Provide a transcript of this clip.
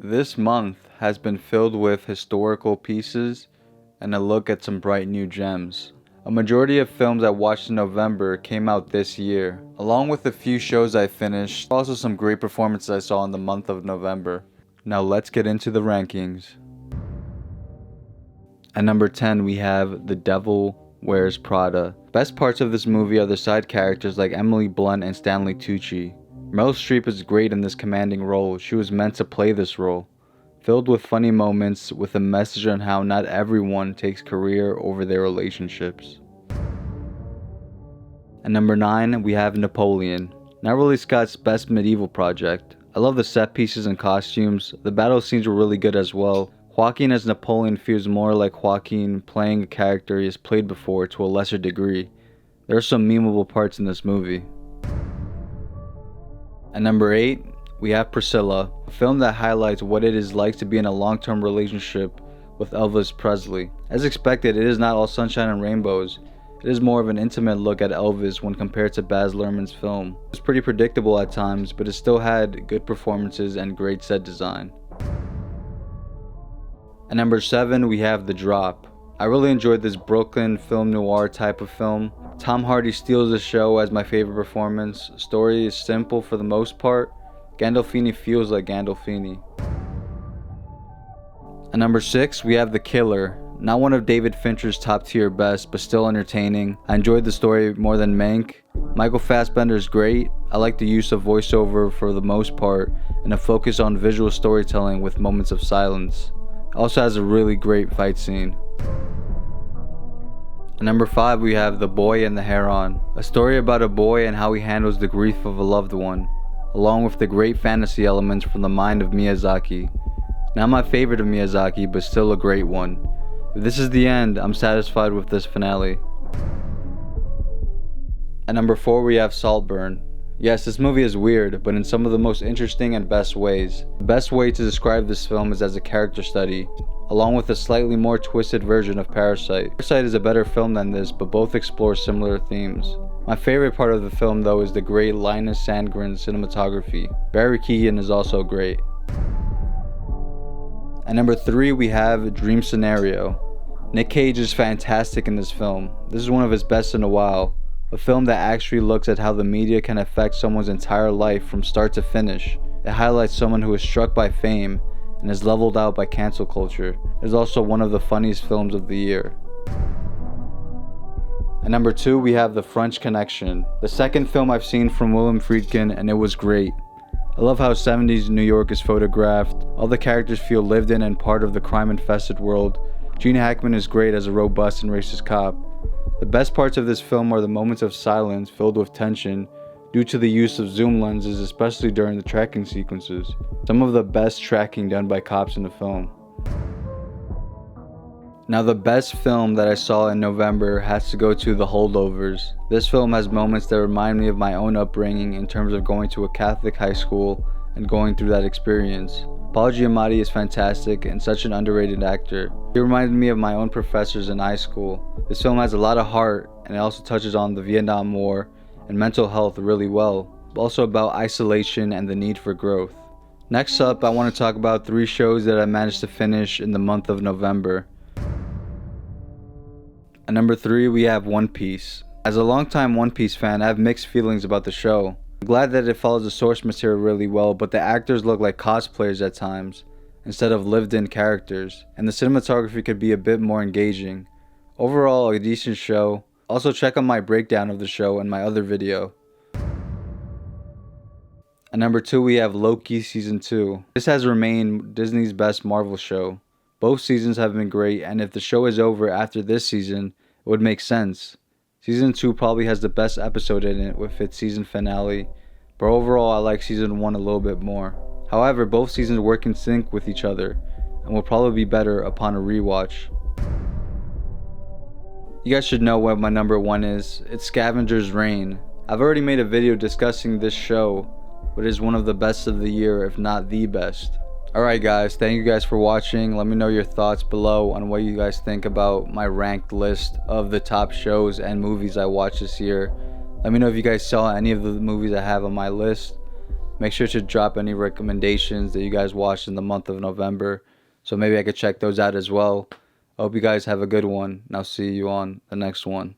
This month has been filled with historical pieces and a look at some bright new gems. A majority of films I watched in November came out this year, along with a few shows I finished, also some great performances I saw in the month of November. Now let's get into the rankings. At number 10 we have The Devil Wears Prada. Best parts of this movie are the side characters like Emily Blunt and Stanley Tucci. Meryl Streep is great in this commanding role. She was meant to play this role. Filled with funny moments with a message on how not everyone takes career over their relationships. At number 9 we have Napoleon. Not Ridley Scott's best medieval project. I love the set pieces and costumes. The battle scenes were really good as well. Joaquin as Napoleon feels more like Joaquin playing a character he has played before to a lesser degree. There are some memeable parts in this movie. At number 8, we have Priscilla, a film that highlights what it is like to be in a long-term relationship with Elvis Presley. As expected, it is not all sunshine and rainbows. It is more of an intimate look at Elvis when compared to Baz Luhrmann's film. It was pretty predictable at times, but it still had good performances and great set design. At number 7, we have The Drop. I really enjoyed this Brooklyn film noir type of film. Tom Hardy steals the show as my favorite performance. Story is simple for the most part. Gandolfini feels like Gandolfini. At number 6, we have The Killer. Not one of David Fincher's top tier best, but still entertaining. I enjoyed the story more than Mank. Michael Fassbender is great. I like the use of voiceover for the most part, and a focus on visual storytelling with moments of silence. It also has a really great fight scene. At number 5, we have The Boy and the Heron. A story about a boy and how he handles the grief of a loved one, along with the great fantasy elements from the mind of Miyazaki. Not my favorite of Miyazaki, but still a great one. If this is the end, I'm satisfied with this finale. At number 4, we have Saltburn. Yes, this movie is weird, but in some of the most interesting and best ways. The best way to describe this film is as a character study, along with a slightly more twisted version of Parasite. Parasite is a better film than this, but both explore similar themes. My favorite part of the film though is the great Linus Sandgren cinematography. Barry Keoghan is also great. At number 3 we have Dream Scenario. Nick Cage is fantastic in this film. This is one of his best in a while. A film that actually looks at how the media can affect someone's entire life from start to finish. It highlights someone who is struck by fame and is leveled out by cancel culture. It is also one of the funniest films of the year. At number 2 we have The French Connection. The second film I've seen from William Friedkin, and it was great. I love how 70s New York is photographed. All the characters feel lived in and part of the crime-infested world. Gene Hackman is great as a robust and racist cop. The best parts of this film are the moments of silence filled with tension due to the use of zoom lenses, especially during the tracking sequences. Some of the best tracking done by cops in the film. Now the best film that I saw in November has to go to The Holdovers. This film has moments that remind me of my own upbringing in terms of going to a Catholic high school and going through that experience. Paul Giamatti is fantastic and such an underrated actor. He reminded me of my own professors in high school. This film has a lot of heart, and it also touches on the Vietnam War and mental health really well, but also about isolation and the need for growth. Next up, I want to talk about 3 shows that I managed to finish in the month of November. At number 3, we have One Piece. As a longtime One Piece fan, I have mixed feelings about the show. I'm glad that it follows the source material really well, but the actors look like cosplayers at times, instead of lived-in characters, and the cinematography could be a bit more engaging. Overall, a decent show. Also check out my breakdown of the show in my other video. At number 2, we have Loki Season 2. This has remained Disney's best Marvel show. Both seasons have been great, and if the show is over after this season, it would make sense. Season 2 probably has the best episode in it with its season finale, but overall I like Season 1 a little bit more. However, both seasons work in sync with each other, and will probably be better upon a rewatch. You guys should know what my number 1 is. It's Scavenger's Reign. I've already made a video discussing this show, but it is one of the best of the year, if not the best. Alright guys, thank you guys for watching. Let me know your thoughts below on what you guys think about my ranked list of the top shows and movies I watched this year. Let me know if you guys saw any of the movies I have on my list. Make sure to drop any recommendations that you guys watched in the month of November, so maybe I could check those out as well. I hope you guys have a good one, and I'll see you on the next one.